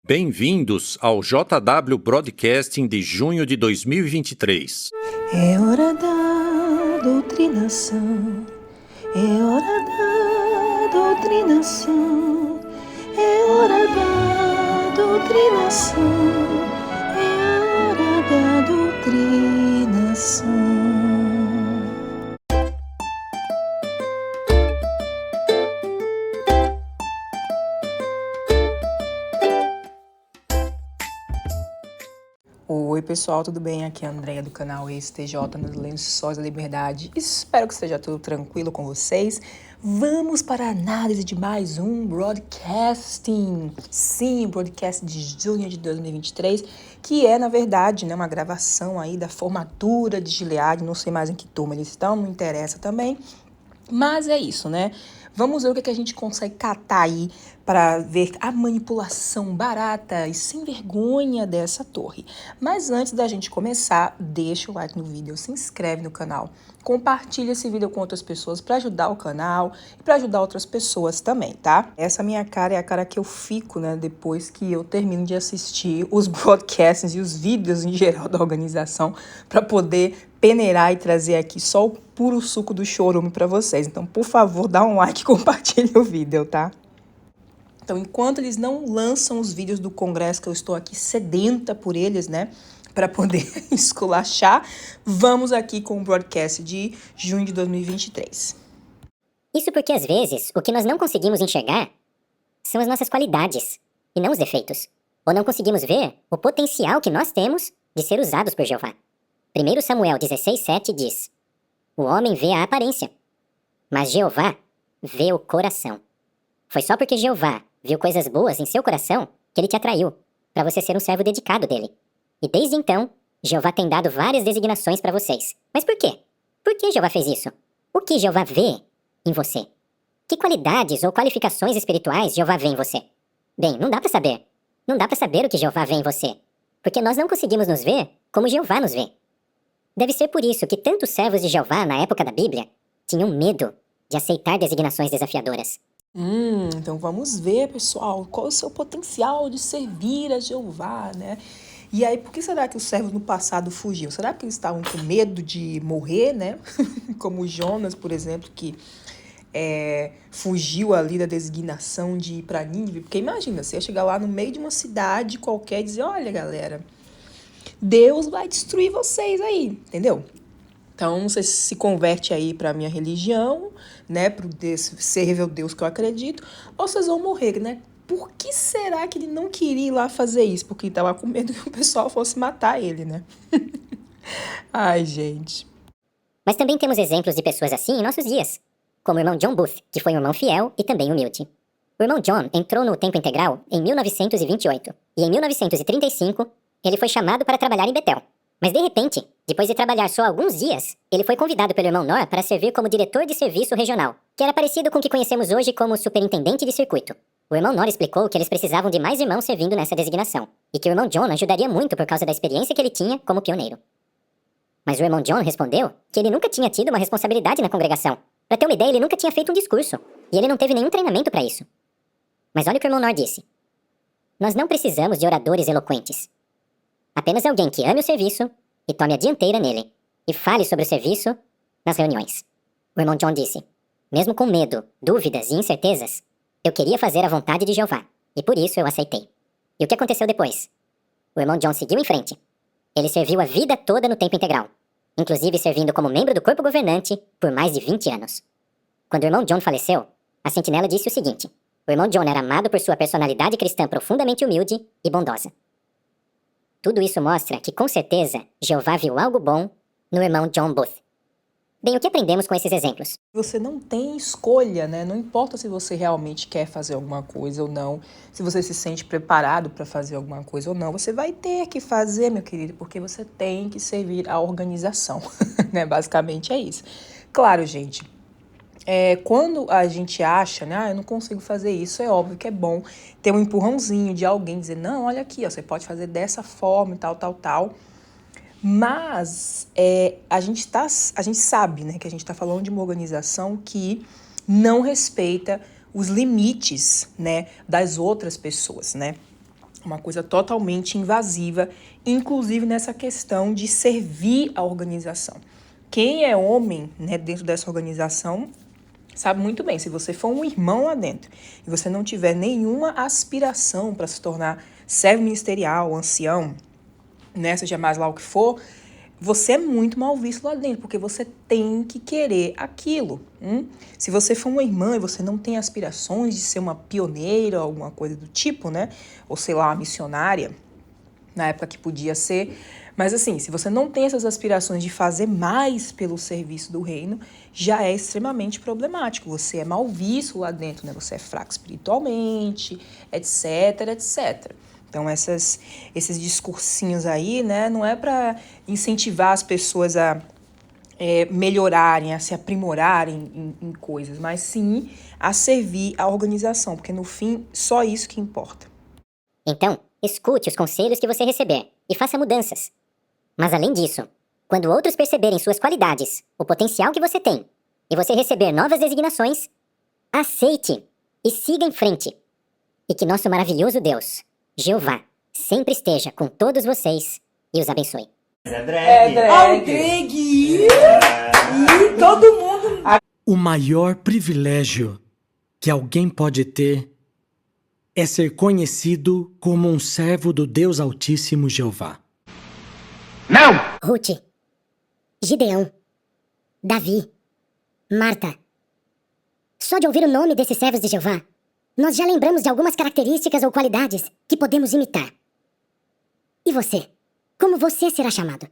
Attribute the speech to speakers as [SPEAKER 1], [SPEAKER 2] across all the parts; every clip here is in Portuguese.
[SPEAKER 1] Bem-vindos ao JW Broadcasting de junho de 2023.
[SPEAKER 2] É hora da doutrinação, é hora da doutrinação, é hora da doutrinação, é hora da doutrinação. Oi pessoal, tudo bem? Aqui é a Andréia do canal STJ nos Lençóis da Liberdade. Espero que esteja tudo tranquilo com vocês. Vamos para a análise de mais um broadcasting. Sim, broadcast de junho de 2023, que é, na verdade, uma gravação aí da formatura de Gilead. Não sei mais em que turma eles estão, não interessa também. Mas é isso, né? Vamos ver o que a gente consegue catar aí para ver a manipulação barata e sem vergonha dessa torre. Mas antes da gente começar, deixa o like no vídeo, se inscreve no canal, compartilha esse vídeo com outras pessoas para ajudar o canal e para ajudar outras pessoas também, tá? Essa minha cara é a cara que eu fico, né, depois que eu termino de assistir os broadcasts e os vídeos em geral da organização para poder peneirar e trazer aqui só o puro suco do chorume para vocês. Então, por favor, dá um like e compartilha o vídeo, tá? Então, enquanto eles não lançam os vídeos do Congresso, que eu estou aqui sedenta por eles, né, para poder esculachar, vamos aqui com o broadcast de junho de 2023.
[SPEAKER 3] Isso porque, às vezes, o que nós não conseguimos enxergar são as nossas qualidades, e não os defeitos. Ou não conseguimos ver o potencial que nós temos de ser usados por Jeová. 1 Samuel 16:7 diz: O homem vê a aparência, mas Jeová vê o coração. Foi só porque Jeová viu coisas boas em seu coração que ele te atraiu, para você ser um servo dedicado dele. E desde então, Jeová tem dado várias designações para vocês. Mas por quê? Por que Jeová fez isso? O que Jeová vê em você? Que qualidades ou qualificações espirituais Jeová vê em você? Bem, não dá para saber. Não dá para saber o que Jeová vê em você, porque nós não conseguimos nos ver como Jeová nos vê. Deve ser por isso que tantos servos de Jeová na época da Bíblia tinham medo de aceitar designações desafiadoras.
[SPEAKER 2] Então vamos ver, pessoal, qual é o seu potencial de servir a Jeová, né? E aí, por que será que os servos no passado fugiam? Será que eles estavam com medo de morrer, né? Como Jonas, por exemplo, que fugiu ali da designação de ir para Nínive. Porque imagina, você ia chegar lá no meio de uma cidade qualquer e dizer, olha, galera, Deus vai destruir vocês aí, entendeu? Então, você se converte aí para a minha religião, né, para o servível Deus que eu acredito, ou vocês vão morrer, né? Por que será que ele não queria ir lá fazer isso? Porque ele estava com medo que o pessoal fosse matar ele, né? Ai, gente.
[SPEAKER 3] Mas também temos exemplos de pessoas assim em nossos dias, como o irmão John Booth, que foi um irmão fiel e também humilde. O irmão John entrou no tempo integral em 1928, e em 1935 ele foi chamado para trabalhar em Betel. Mas de repente, depois de trabalhar só alguns dias, ele foi convidado pelo irmão Nor para servir como diretor de serviço regional, que era parecido com o que conhecemos hoje como superintendente de circuito. O irmão Nor explicou que eles precisavam de mais irmãos servindo nessa designação, e que o irmão John ajudaria muito por causa da experiência que ele tinha como pioneiro. Mas o irmão John respondeu que ele nunca tinha tido uma responsabilidade na congregação. Para ter uma ideia, ele nunca tinha feito um discurso, e ele não teve nenhum treinamento para isso. Mas olha o que o irmão Nor disse. Nós não precisamos de oradores eloquentes. Apenas alguém que ame o serviço e tome a dianteira nele, e fale sobre o serviço nas reuniões. O irmão John disse, mesmo com medo, dúvidas e incertezas, eu queria fazer a vontade de Jeová, e por isso eu aceitei. E o que aconteceu depois? O irmão John seguiu em frente. Ele serviu a vida toda no tempo integral, inclusive servindo como membro do corpo governante por mais de 20 anos. Quando o irmão John faleceu, a sentinela disse o seguinte, o irmão John era amado por sua personalidade cristã profundamente humilde e bondosa. Tudo isso mostra que, com certeza, Jeová viu algo bom no irmão John Booth. Bem, o que aprendemos com esses exemplos?
[SPEAKER 2] Você não tem escolha, né? Não importa se você realmente quer fazer alguma coisa ou não, se você se sente preparado para fazer alguma coisa ou não, você vai ter que fazer, meu querido, porque você tem que servir a organização, né? Basicamente é isso. Claro, gente. Quando a gente acha, né, eu não consigo fazer isso, é óbvio que é bom ter um empurrãozinho de alguém dizer, não, olha aqui, ó, você pode fazer dessa forma e tal. Mas a gente sabe, né, que a gente está falando de uma organização que não respeita os limites, né, das outras pessoas, né? Uma coisa totalmente invasiva, inclusive nessa questão de servir a organização. Quem é homem, né, dentro dessa organização sabe muito bem, se você for um irmão lá dentro e você não tiver nenhuma aspiração para se tornar servo ministerial, ancião, né, seja mais lá o que for, você é muito mal visto lá dentro, porque você tem que querer aquilo. Se você for uma irmã e você não tem aspirações de ser uma pioneira, alguma coisa do tipo, né, ou sei lá, uma missionária, na época que podia ser, mas assim, se você não tem essas aspirações de fazer mais pelo serviço do reino, já é extremamente problemático. Você é mal visto lá dentro, né? Você é fraco espiritualmente, etc, etc. Então, esses discursinhos aí, né, não é para incentivar as pessoas a melhorarem, a se aprimorarem em coisas, mas sim a servir a organização, porque no fim, só isso que importa.
[SPEAKER 3] Então, escute os conselhos que você receber e faça mudanças. Mas além disso, quando outros perceberem suas qualidades, o potencial que você tem, e você receber novas designações, aceite e siga em frente. E que nosso maravilhoso Deus, Jeová, sempre esteja com todos vocês e os abençoe.
[SPEAKER 2] Drag! E todo mundo...
[SPEAKER 4] O maior privilégio que alguém pode ter é ser conhecido como um servo do Deus Altíssimo Jeová.
[SPEAKER 5] Não!
[SPEAKER 3] Ruth, Gideão, Davi, Marta. Só de ouvir o nome desses servos de Jeová, nós já lembramos de algumas características ou qualidades que podemos imitar. E você? Como você será chamado?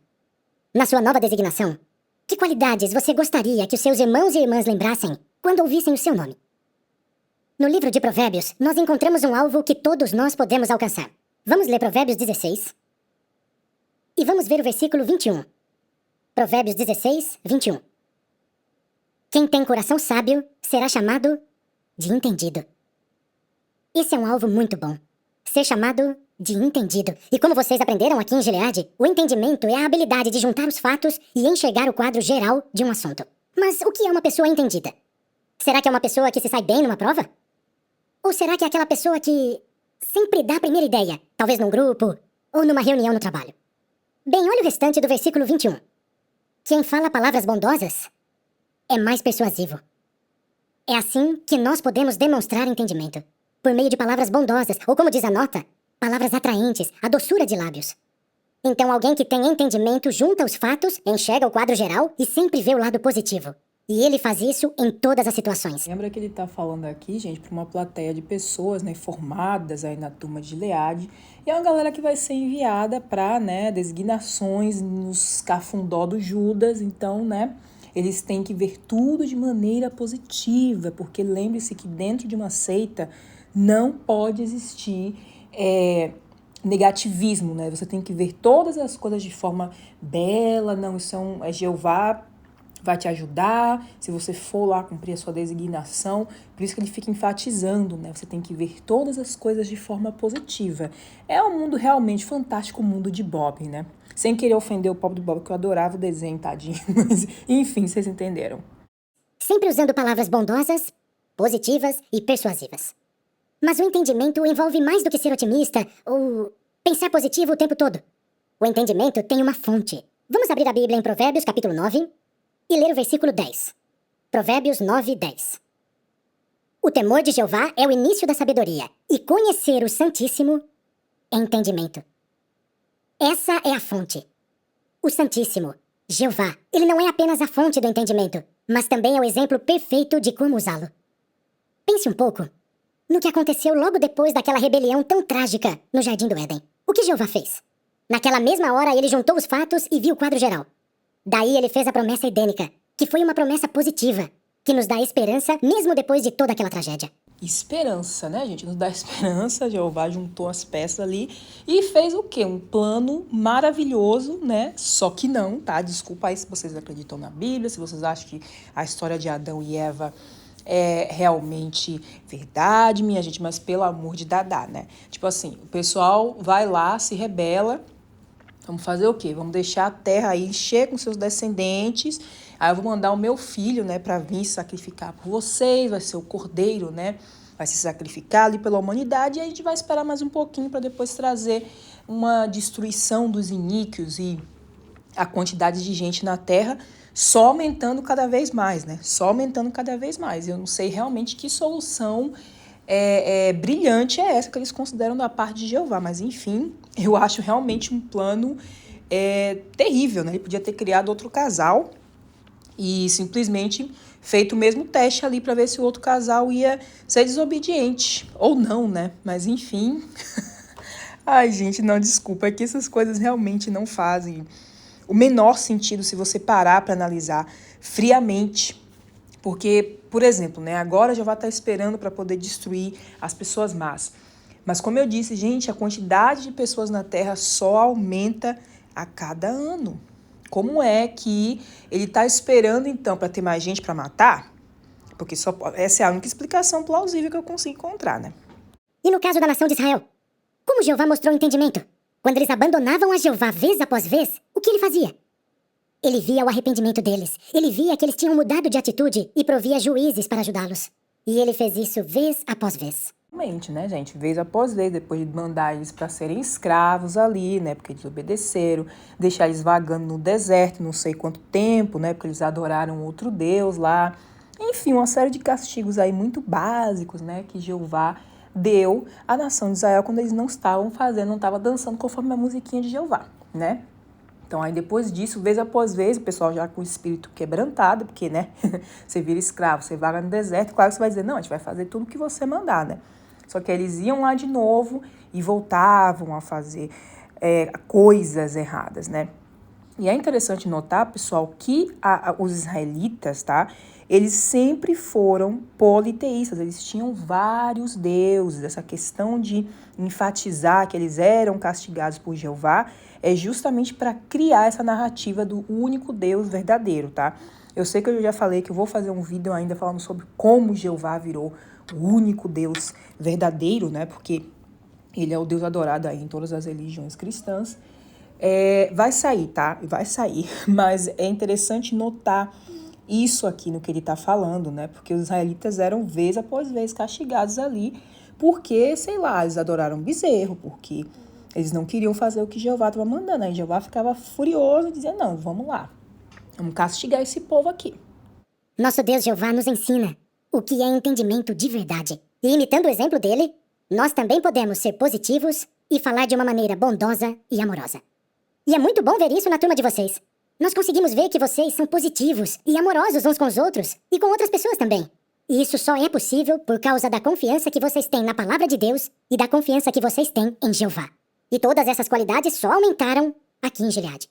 [SPEAKER 3] Na sua nova designação, que qualidades você gostaria que os seus irmãos e irmãs lembrassem quando ouvissem o seu nome? No livro de Provérbios, nós encontramos um alvo que todos nós podemos alcançar. Vamos ler Provérbios 16 e vamos ver o versículo 21. Provérbios 16, 21. Quem tem coração sábio será chamado de entendido. Esse é um alvo muito bom. Ser chamado de entendido. E como vocês aprenderam aqui em Gileade, o entendimento é a habilidade de juntar os fatos e enxergar o quadro geral de um assunto. Mas o que é uma pessoa entendida? Será que é uma pessoa que se sai bem numa prova? Ou será que é aquela pessoa que sempre dá a primeira ideia, talvez num grupo ou numa reunião no trabalho? Bem, olha o restante do versículo 21. Quem fala palavras bondosas é mais persuasivo. É assim que nós podemos demonstrar entendimento. Por meio de palavras bondosas, ou como diz a nota, palavras atraentes, a doçura de lábios. Então alguém que tem entendimento junta os fatos, enxerga o quadro geral e sempre vê o lado positivo. E ele faz isso em todas as situações.
[SPEAKER 2] Lembra que ele tá falando aqui, gente, para uma plateia de pessoas, né, formadas aí na turma de Gileade. E é uma galera que vai ser enviada para, né, designações nos cafundó do Judas. Então, né, eles têm que ver tudo de maneira positiva, porque lembre-se que dentro de uma seita não pode existir negativismo, né? Você tem que ver todas as coisas de forma bela. Não, isso é Jeová vai te ajudar, se você for lá cumprir a sua designação. Por isso que ele fica enfatizando, né? Você tem que ver todas as coisas de forma positiva. É um mundo realmente fantástico, o mundo de Bob, né? Sem querer ofender o pobre do Bob, que eu adorava o desenho, tadinho. Mas, enfim, vocês entenderam.
[SPEAKER 3] Sempre usando palavras bondosas, positivas e persuasivas. Mas o entendimento envolve mais do que ser otimista ou pensar positivo o tempo todo. O entendimento tem uma fonte. Vamos abrir a Bíblia em Provérbios, capítulo 9, e ler o versículo 10. Provérbios 9, 10. O temor de Jeová é o início da sabedoria, e conhecer o Santíssimo é entendimento. Essa é a fonte. O Santíssimo, Jeová, ele não é apenas a fonte do entendimento, mas também é o exemplo perfeito de como usá-lo. Pense um pouco no que aconteceu logo depois daquela rebelião tão trágica no Jardim do Éden. O que Jeová fez? Naquela mesma hora ele juntou os fatos e viu o quadro geral. Daí ele fez a promessa edênica, que foi uma promessa positiva, que nos dá esperança mesmo depois de toda aquela tragédia.
[SPEAKER 2] Esperança, né, gente? Nos dá esperança. Jeová juntou as peças ali e fez o quê? Um plano maravilhoso, né? Só que não, tá? Desculpa aí se vocês acreditam na Bíblia, se vocês acham que a história de Adão e Eva é realmente verdade, minha gente, mas pelo amor de Dadá, né? Tipo assim, o pessoal vai lá, se rebela. Vamos fazer o quê? Vamos deixar a terra aí encher com seus descendentes. Aí eu vou mandar o meu filho, né, para vir sacrificar por vocês. Vai ser o cordeiro, né? vai se sacrificar ali pela humanidade, e a gente vai esperar mais um pouquinho para depois trazer uma destruição dos iníquos e a quantidade de gente na Terra só aumentando cada vez mais, né? Só aumentando cada vez mais. Eu não sei realmente que solução brilhante é essa que eles consideram da parte de Jeová, mas enfim, eu acho realmente um plano terrível, né? Ele podia ter criado outro casal e simplesmente feito o mesmo teste ali para ver se o outro casal ia ser desobediente ou não, né? Mas enfim, ai gente, não, desculpa, é que essas coisas realmente não fazem o menor sentido se você parar para analisar friamente. Porque, por exemplo, né, agora Jeová está esperando para poder destruir as pessoas más. Mas como eu disse, gente, a quantidade de pessoas na Terra só aumenta a cada ano. Como é que ele está esperando, então, para ter mais gente para matar? Porque essa é a única explicação plausível que eu consigo encontrar, né?
[SPEAKER 3] E no caso da nação de Israel? Como Jeová mostrou entendimento? Quando eles abandonavam a Jeová vez após vez, o que ele fazia? Ele via o arrependimento deles. Ele via que eles tinham mudado de atitude e provia juízes para ajudá-los. E ele fez isso vez após vez.
[SPEAKER 2] Realmente, né, gente? Vez após vez, depois de mandar eles para serem escravos ali, né? Porque eles obedeceram, deixar eles vagando no deserto, não sei quanto tempo, né? Porque eles adoraram outro Deus lá. Enfim, uma série de castigos aí muito básicos, né? Que Jeová deu à nação de Israel quando eles não estavam dançando conforme a musiquinha de Jeová, né? Então, aí depois disso, vez após vez, o pessoal já com o espírito quebrantado, porque, né, você vira escravo, você vaga no deserto, claro que você vai dizer, não, a gente vai fazer tudo o que você mandar, né? Só que eles iam lá de novo e voltavam a fazer coisas erradas, né? E é interessante notar, pessoal, que os israelitas, tá? Eles sempre foram politeístas, eles tinham vários deuses. Essa questão de enfatizar que eles eram castigados por Jeová é justamente para criar essa narrativa do único Deus verdadeiro, tá? Eu sei que eu já falei que eu vou fazer um vídeo ainda falando sobre como Jeová virou o único Deus verdadeiro, né? Porque ele é o Deus adorado aí em todas as religiões cristãs. Vai sair, tá? Vai sair. Mas é interessante notar isso aqui no que ele está falando, né? Porque os israelitas eram vez após vez castigados ali porque, sei lá, eles adoraram bezerro, porque eles não queriam fazer o que Jeová estava mandando. Aí Jeová ficava furioso e dizia, não, vamos lá, vamos castigar esse povo aqui.
[SPEAKER 3] Nosso Deus Jeová nos ensina o que é entendimento de verdade. E imitando o exemplo dele, nós também podemos ser positivos e falar de uma maneira bondosa e amorosa. E é muito bom ver isso na turma de vocês. Nós conseguimos ver que vocês são positivos e amorosos uns com os outros e com outras pessoas também. E isso só é possível por causa da confiança que vocês têm na palavra de Deus e da confiança que vocês têm em Jeová. E todas essas qualidades só aumentaram aqui em Gileade.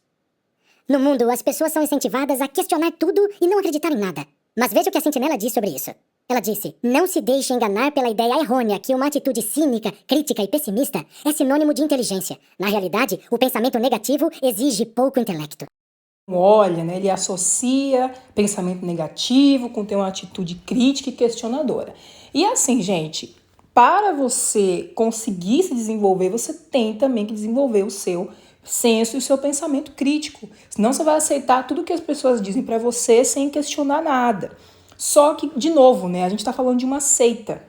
[SPEAKER 3] No mundo, as pessoas são incentivadas a questionar tudo e não acreditar em nada. Mas veja o que a Sentinela diz sobre isso. Ela disse, não se deixe enganar pela ideia errônea que uma atitude cínica, crítica e pessimista é sinônimo de inteligência. Na realidade, o pensamento negativo exige pouco intelecto.
[SPEAKER 2] Olha, né, ele associa pensamento negativo com ter uma atitude crítica e questionadora. E assim, gente, para você conseguir se desenvolver, você tem também que desenvolver o seu senso e o seu pensamento crítico. Senão você vai aceitar tudo que as pessoas dizem para você sem questionar nada. Só que, de novo, né, a gente está falando de uma seita.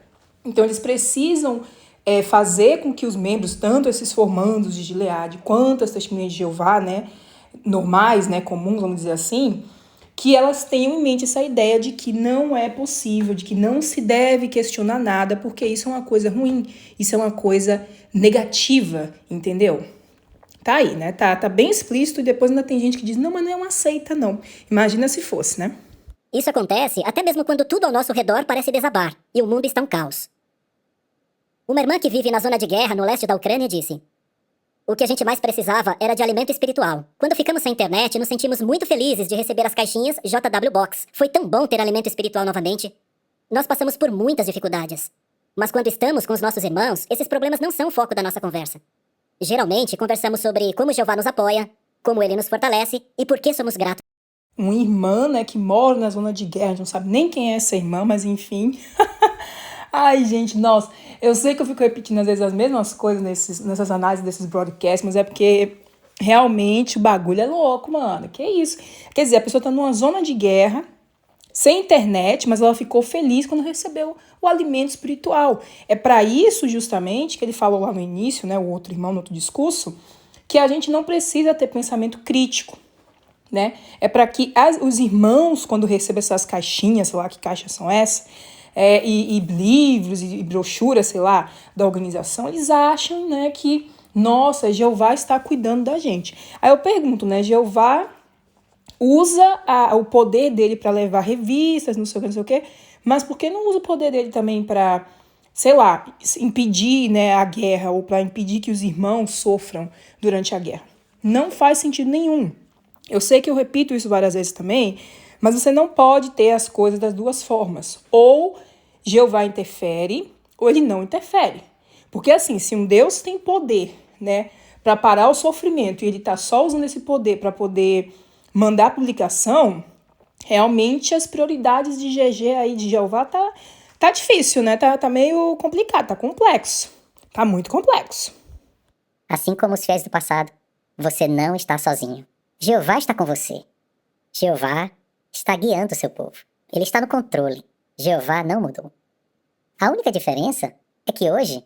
[SPEAKER 2] Então, eles precisam fazer com que os membros, tanto esses formandos de Gileade quanto as testemunhas de Jeová, né, normais, né, comuns, vamos dizer assim, que elas tenham em mente essa ideia de que não é possível, de que não se deve questionar nada, porque isso é uma coisa ruim, isso é uma coisa negativa, entendeu? Tá aí, né? Tá bem explícito e depois ainda tem gente que diz, não, mas não é uma seita, não. Imagina se fosse, né?
[SPEAKER 3] Isso acontece até mesmo quando tudo ao nosso redor parece desabar e o mundo está um caos. Uma irmã que vive na zona de guerra no leste da Ucrânia disse: o que a gente mais precisava era de alimento espiritual. Quando ficamos sem internet, nos sentimos muito felizes de receber as caixinhas JW Box. Foi tão bom ter alimento espiritual novamente. Nós passamos por muitas dificuldades. Mas quando estamos com os nossos irmãos, esses problemas não são o foco da nossa conversa. Geralmente, conversamos sobre como Jeová nos apoia, como ele nos fortalece e por que somos gratos.
[SPEAKER 2] Uma irmã, né, que mora na zona de guerra, não sabe nem quem é essa irmã, mas enfim. Ai, gente, nossa, eu sei que eu fico repetindo às vezes as mesmas coisas nessas análises desses broadcasts, mas é porque realmente o bagulho é louco, mano. Que isso? Quer dizer, a pessoa tá numa zona de guerra sem internet, mas ela ficou feliz quando recebeu o alimento espiritual. É para isso, justamente, que ele falou lá no início, né, o outro irmão no outro discurso, que a gente não precisa ter pensamento crítico, né? É para que os irmãos, quando recebem essas caixinhas, sei lá que caixas são essas, e livros e brochuras, sei lá, da organização, eles acham, né, que, nossa, Jeová está cuidando da gente. Aí eu pergunto, né, Jeová usa o poder dele para levar revistas, não sei o que, mas por que não usa o poder dele também para, sei lá, impedir, né, a guerra ou para impedir que os irmãos sofram durante a guerra? Não faz sentido nenhum. Eu sei que eu repito isso várias vezes também, mas você não pode ter as coisas das duas formas. Ou Jeová interfere, ou ele não interfere. Porque assim, se um Deus tem poder, né, para parar o sofrimento e ele está só usando esse poder para poder mandar publicação, realmente as prioridades de GG aí, de Jeová, tá difícil, né? Tá meio complicado, tá complexo. Tá muito complexo.
[SPEAKER 3] Assim como os fiéis do passado, você não está sozinho. Jeová está com você. Jeová está guiando o seu povo. Ele está no controle. Jeová não mudou. A única diferença é que hoje,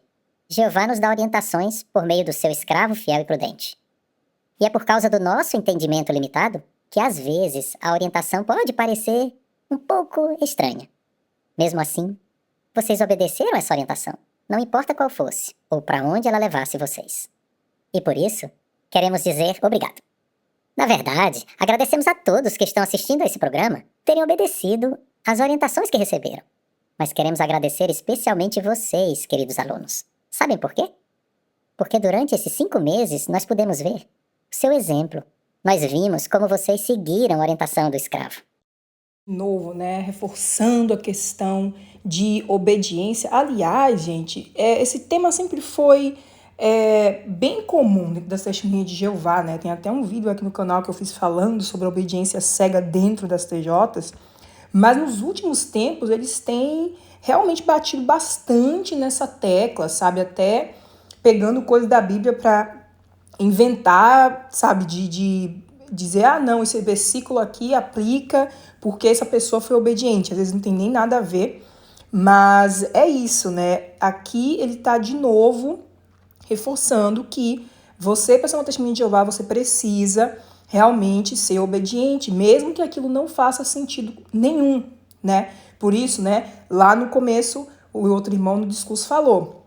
[SPEAKER 3] Jeová nos dá orientações por meio do seu escravo fiel e prudente. E é por causa do nosso entendimento limitado que às vezes a orientação pode parecer um pouco estranha. Mesmo assim, vocês obedeceram essa orientação, não importa qual fosse ou para onde ela levasse vocês. E por isso, queremos dizer obrigado. Na verdade, agradecemos a todos que estão assistindo a esse programa terem obedecido às orientações que receberam. Mas queremos agradecer especialmente vocês, queridos alunos. Sabem por quê? Porque durante esses 5 meses nós pudemos ver o seu exemplo. Nós vimos como vocês seguiram a orientação do escravo.
[SPEAKER 2] Novo, né? Reforçando a questão de obediência. Aliás, gente, esse tema sempre foi bem comum dentro das testemunhas de Jeová, né? Tem até um vídeo aqui no canal que eu fiz falando sobre a obediência cega dentro das TJs, mas nos últimos tempos eles têm realmente batido bastante nessa tecla, sabe? Até pegando coisas da Bíblia para inventar, sabe? De dizer, não, esse versículo aqui aplica porque essa pessoa foi obediente. Às vezes não tem nem nada a ver, mas é isso, né? Aqui ele tá de novo reforçando que você, para ser uma testemunha de Jeová, você precisa realmente ser obediente, mesmo que aquilo não faça sentido nenhum, né? Por isso, né, lá no começo, o outro irmão no discurso falou,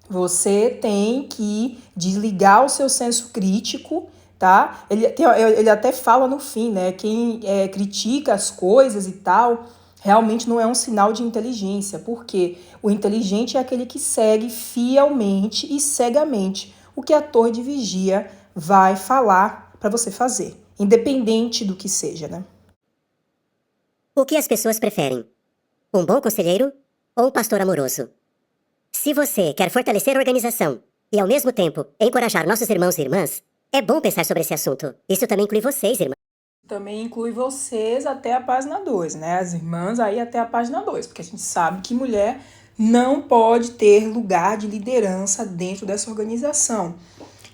[SPEAKER 2] você tem que desligar o seu senso crítico, tá? Ele até fala no fim, né, quem critica as coisas e tal, realmente não é um sinal de inteligência, porque o inteligente é aquele que segue fielmente e cegamente o que a torre de vigia vai falar para você fazer, independente do que seja, né?
[SPEAKER 6] O que as pessoas preferem? Um bom conselheiro ou um pastor amoroso? Se você quer fortalecer a organização e, ao mesmo tempo, encorajar nossos irmãos e irmãs, é bom pensar sobre esse assunto. Isso também inclui vocês, irmãs.
[SPEAKER 2] Também inclui vocês até a página 2, né? As irmãs aí até a página 2, porque a gente sabe que mulher não pode ter lugar de liderança dentro dessa organização.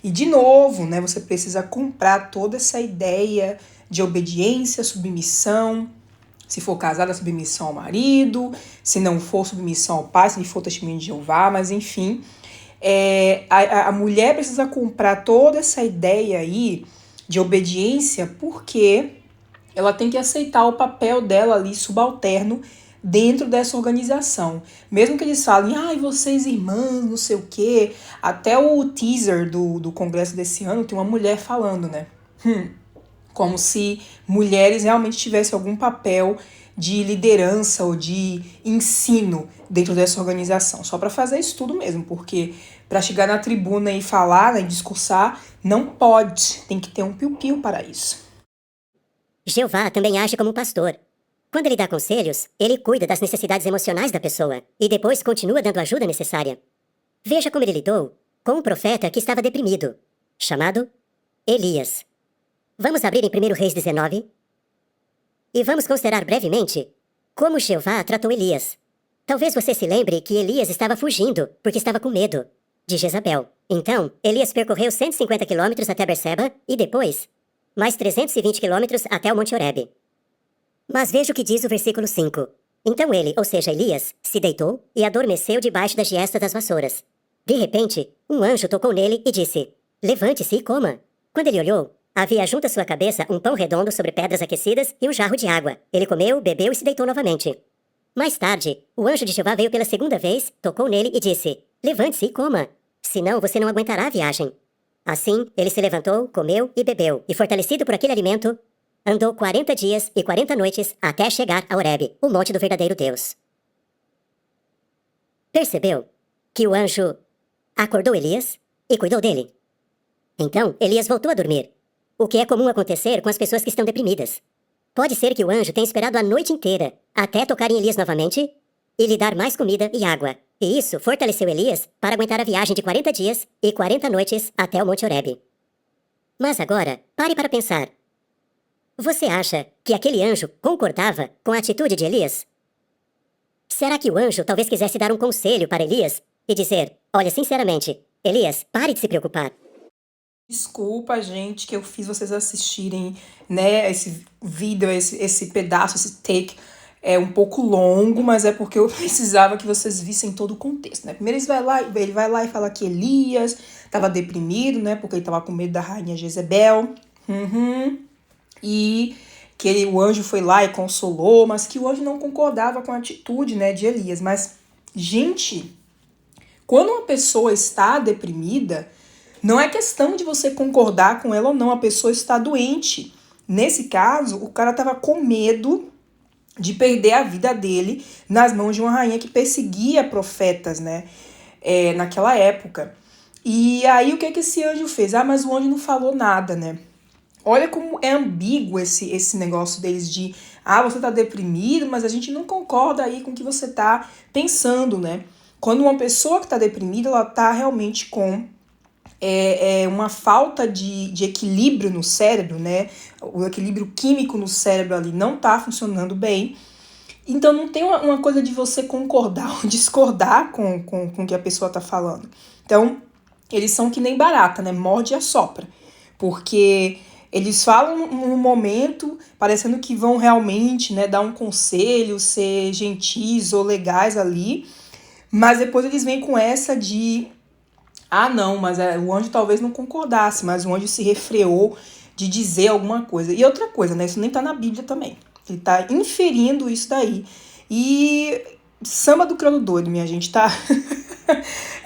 [SPEAKER 2] E, de novo, né, você precisa comprar toda essa ideia de obediência, submissão, se for casada, submissão ao marido, se não for submissão ao pai, se for testemunho de Jeová, mas enfim, a mulher precisa comprar toda essa ideia aí de obediência porque ela tem que aceitar o papel dela ali subalterno dentro dessa organização. Mesmo que eles falem, vocês irmãs, não sei o quê, até o teaser do congresso desse ano tem uma mulher falando, né? Como se mulheres realmente tivessem algum papel de liderança ou de ensino dentro dessa organização. Só para fazer isso tudo mesmo, porque para chegar na tribuna e falar, né, e discursar, não pode. Tem que ter um piu-piu para isso.
[SPEAKER 6] Jeová também age como um pastor. Quando ele dá conselhos, ele cuida das necessidades emocionais da pessoa e depois continua dando a ajuda necessária. Veja como ele lidou com um profeta que estava deprimido, chamado Elias. Vamos abrir em 1 Reis 19 e vamos considerar brevemente como Jeová tratou Elias. Talvez você se lembre que Elias estava fugindo porque estava com medo de Jezabel. Então, Elias percorreu 150 quilômetros até Berseba e depois mais 320 quilômetros até o Monte Horebe. Mas veja o que diz o versículo 5. Então ele, ou seja, Elias, se deitou e adormeceu debaixo da giesta das vassouras. De repente, um anjo tocou nele e disse: levante-se e coma. Quando ele olhou, havia junto à sua cabeça um pão redondo sobre pedras aquecidas e um jarro de água. Ele comeu, bebeu e se deitou novamente. Mais tarde, o anjo de Jeová veio pela segunda vez, tocou nele e disse: levante-se e coma, senão você não aguentará a viagem. Assim, ele se levantou, comeu e bebeu, e fortalecido por aquele alimento, andou 40 dias e 40 noites até chegar a Horebe, o monte do verdadeiro Deus. Percebeu que o anjo acordou Elias e cuidou dele? Então, Elias voltou a dormir, o que é comum acontecer com as pessoas que estão deprimidas. Pode ser que o anjo tenha esperado a noite inteira até tocar em Elias novamente e lhe dar mais comida e água. E isso fortaleceu Elias para aguentar a viagem de 40 dias e 40 noites até o Monte Horebe. Mas agora, pare para pensar. Você acha que aquele anjo concordava com a atitude de Elias? Será que o anjo talvez quisesse dar um conselho para Elias e dizer: olha, sinceramente, Elias, pare de se preocupar.
[SPEAKER 2] Desculpa, gente, que eu fiz vocês assistirem, né, esse vídeo, esse pedaço, esse take um pouco longo, mas é porque eu precisava que vocês vissem todo o contexto, né? Primeiro ele vai lá e fala que Elias estava deprimido, né, porque ele estava com medo da rainha Jezebel. E que o anjo foi lá e consolou, mas que o anjo não concordava com a atitude, né, de Elias. Mas, gente, quando uma pessoa está deprimida, não é questão de você concordar com ela ou não, a pessoa está doente. Nesse caso, o cara estava com medo de perder a vida dele nas mãos de uma rainha que perseguia profetas, né, naquela época. E aí, o que esse anjo fez? Mas o anjo não falou nada, né? Olha como é ambíguo esse negócio deles de você tá deprimido, mas a gente não concorda aí com o que você tá pensando, né? Quando uma pessoa que tá deprimida, ela tá realmente com uma falta de equilíbrio no cérebro, né? O equilíbrio químico no cérebro ali não tá funcionando bem. Então não tem uma coisa de você concordar ou discordar com o que a pessoa tá falando. Então, eles são que nem barata, né? Morde e assopra. Porque eles falam num momento parecendo que vão realmente, né, dar um conselho, ser gentis ou legais ali, mas depois eles vêm com essa de não, mas o anjo talvez não concordasse, mas o anjo se refreou de dizer alguma coisa. E outra coisa, né, isso nem tá na Bíblia também, ele tá inferindo isso daí. E samba do crioulo doido, minha gente, tá?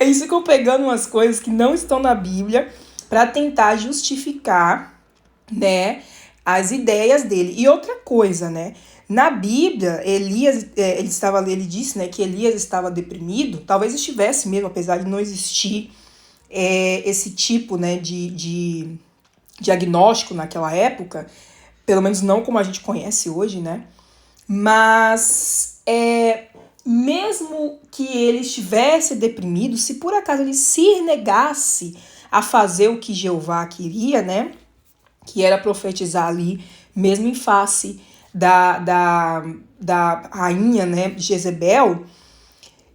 [SPEAKER 2] Eles ficam pegando umas coisas que não estão na Bíblia para tentar justificar, né, as ideias dele. E outra coisa, né, na Bíblia, Elias, ele disse, né, que Elias estava deprimido, talvez estivesse mesmo, apesar de não existir esse tipo, né, de diagnóstico naquela época, pelo menos não como a gente conhece hoje, né, mas mesmo que ele estivesse deprimido, se por acaso ele se negasse a fazer o que Jeová queria, né, que era profetizar ali, mesmo em face da rainha, né, Jezebel,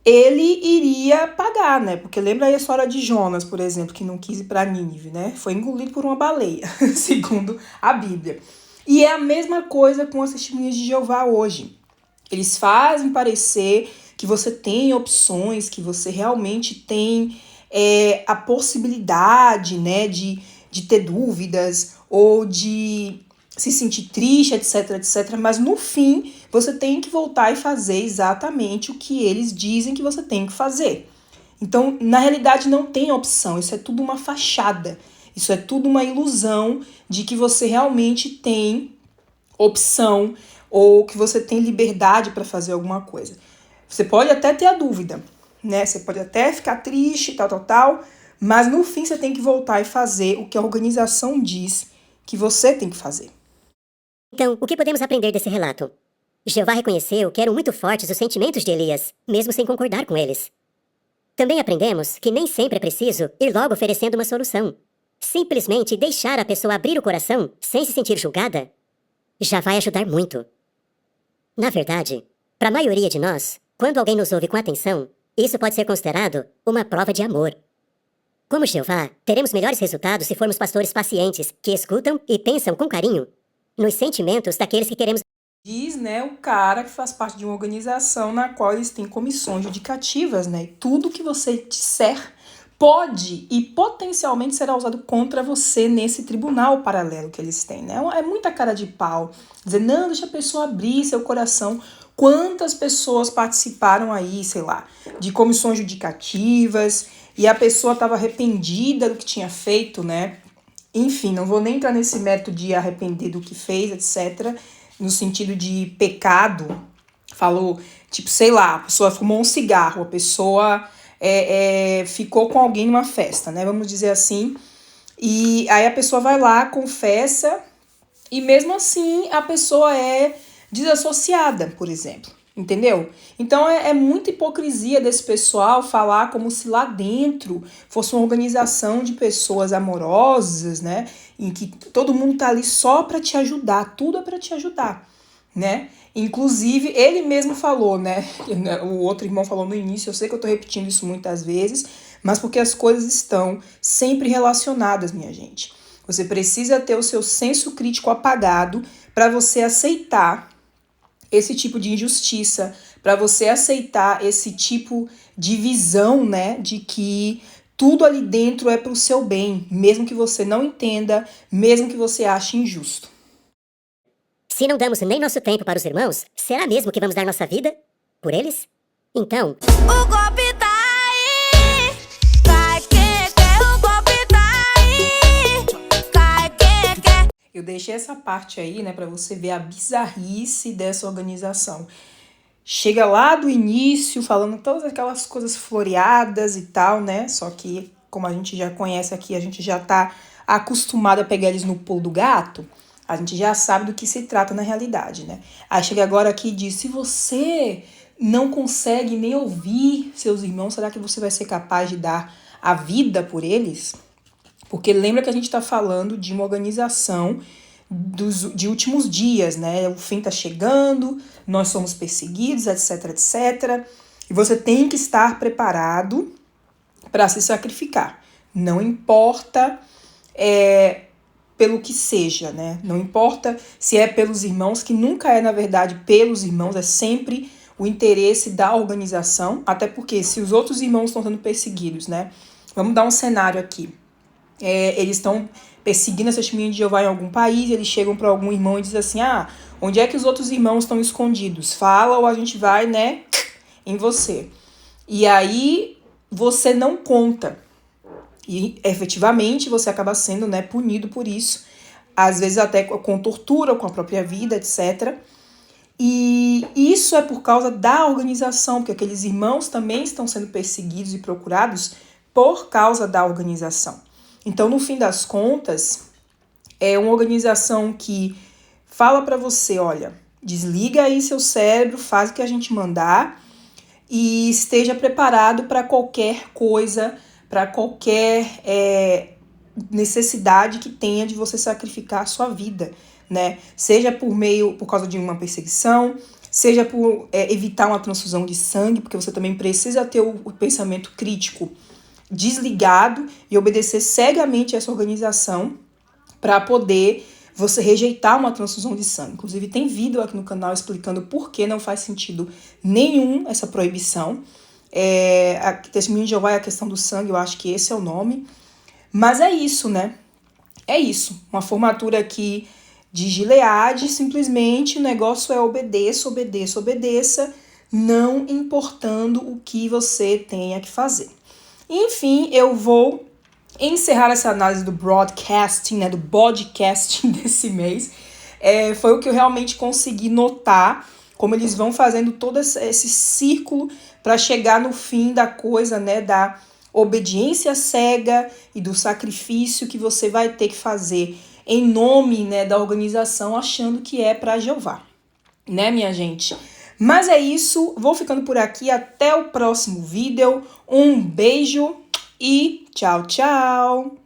[SPEAKER 2] ele iria pagar, né? Porque lembra aí a história de Jonas, por exemplo, que não quis ir para Nínive, né? Foi engolido por uma baleia, segundo a Bíblia. E é a mesma coisa com as testemunhas de Jeová hoje. Eles fazem parecer que você tem opções, que você realmente tem a possibilidade, né, de ter dúvidas ou de se sentir triste, etc, etc. Mas no fim, você tem que voltar e fazer exatamente o que eles dizem que você tem que fazer. Então, na realidade, não tem opção. Isso é tudo uma fachada. Isso é tudo uma ilusão de que você realmente tem opção ou que você tem liberdade para fazer alguma coisa. Você pode até ter a dúvida, né? Você pode até ficar triste, tal, mas no fim você tem que voltar e fazer o que a organização diz que você tem que fazer.
[SPEAKER 6] Então, o que podemos aprender desse relato? Jeová reconheceu que eram muito fortes os sentimentos de Elias, mesmo sem concordar com eles. Também aprendemos que nem sempre é preciso ir logo oferecendo uma solução. Simplesmente deixar a pessoa abrir o coração sem se sentir julgada já vai ajudar muito. Na verdade, para a maioria de nós, quando alguém nos ouve com atenção, isso pode ser considerado uma prova de amor. Como Jeová, teremos melhores resultados se formos pastores pacientes, que escutam e pensam com carinho nos sentimentos daqueles que queremos
[SPEAKER 2] Diz, né, o cara que faz parte de uma organização na qual eles têm comissões judicativas, né? E tudo que você disser pode e potencialmente será usado contra você nesse tribunal paralelo que eles têm, né? É muita cara de pau. Dizer, não, deixa a pessoa abrir seu coração. Quantas pessoas participaram aí, sei lá, de comissões judicativas e a pessoa estava arrependida do que tinha feito, né? Enfim, não vou nem entrar nesse mérito de arrepender do que fez, etc., no sentido de pecado. Falou, tipo, sei lá, a pessoa fumou um cigarro, a pessoa ficou com alguém numa festa, né? Vamos dizer assim. E aí a pessoa vai lá, confessa, e mesmo assim a pessoa é desassociada, por exemplo. Entendeu? Então é muita hipocrisia desse pessoal falar como se lá dentro fosse uma organização de pessoas amorosas, né? Em que todo mundo tá ali só para te ajudar, tudo é para te ajudar, né? Inclusive, ele mesmo falou, né? O outro irmão falou no início, eu sei que eu tô repetindo isso muitas vezes, mas porque as coisas estão sempre relacionadas, minha gente. Você precisa ter o seu senso crítico apagado para você aceitar esse tipo de injustiça, para você aceitar esse tipo de visão, né, de que tudo ali dentro é para o seu bem, mesmo que você não entenda, mesmo que você ache injusto.
[SPEAKER 6] Se não damos nem nosso tempo para os irmãos, será mesmo que vamos dar nossa vida por eles? Então,
[SPEAKER 7] O golpe tá aí, cai quem quer, o golpe tá aí, cai quem quer.
[SPEAKER 2] Eu deixei essa parte aí, né, para você ver a bizarrice dessa organização. Chega lá do início, falando todas aquelas coisas floreadas e tal, né? Só que, como a gente já conhece aqui, a gente já tá acostumado a pegar eles no pulo do gato, a gente já sabe do que se trata na realidade, né? Aí chega agora aqui e diz, se você não consegue nem ouvir seus irmãos, será que você vai ser capaz de dar a vida por eles? Porque lembra que a gente está falando de uma organização de últimos dias, né? O fim está chegando, nós somos perseguidos, etc, etc. E você tem que estar preparado para se sacrificar. Não importa pelo que seja, né? Não importa se é pelos irmãos, que nunca é, na verdade, pelos irmãos, é sempre o interesse da organização, até porque se os outros irmãos estão sendo perseguidos, né? Vamos dar um cenário aqui. Eles estão perseguindo a testemunha de Jeová em algum país, eles chegam para algum irmão e dizem assim, onde é que os outros irmãos estão escondidos? Fala ou a gente vai, né, em você. E aí você não conta. E efetivamente você acaba sendo, né, punido por isso, às vezes até com tortura, com a própria vida, etc. E isso é por causa da organização, porque aqueles irmãos também estão sendo perseguidos e procurados por causa da organização. Então, no fim das contas, é uma organização que fala para você, olha, desliga aí seu cérebro, faz o que a gente mandar e esteja preparado para qualquer coisa, para qualquer necessidade que tenha de você sacrificar a sua vida, né? Seja por causa de uma perseguição, seja por evitar uma transfusão de sangue, porque você também precisa ter o pensamento crítico desligado e obedecer cegamente a essa organização para poder você rejeitar uma transfusão de sangue. Inclusive tem vídeo aqui no canal explicando por que não faz sentido nenhum essa proibição. A testemunha de Jeová é a questão do sangue, eu acho que esse é o nome. Mas é isso, né? É isso. Uma formatura aqui de Gileade, simplesmente o negócio é obedeça, obedeça, obedeça, não importando o que você tenha que fazer. Enfim, eu vou encerrar essa análise do broadcasting, né, do podcast desse mês. Foi o que eu realmente consegui notar, como eles vão fazendo todo esse círculo para chegar no fim da coisa, né, da obediência cega e do sacrifício que você vai ter que fazer em nome, né, da organização, achando que é para Jeová, né, minha gente? Mas é isso, vou ficando por aqui, até o próximo vídeo, um beijo e tchau, tchau!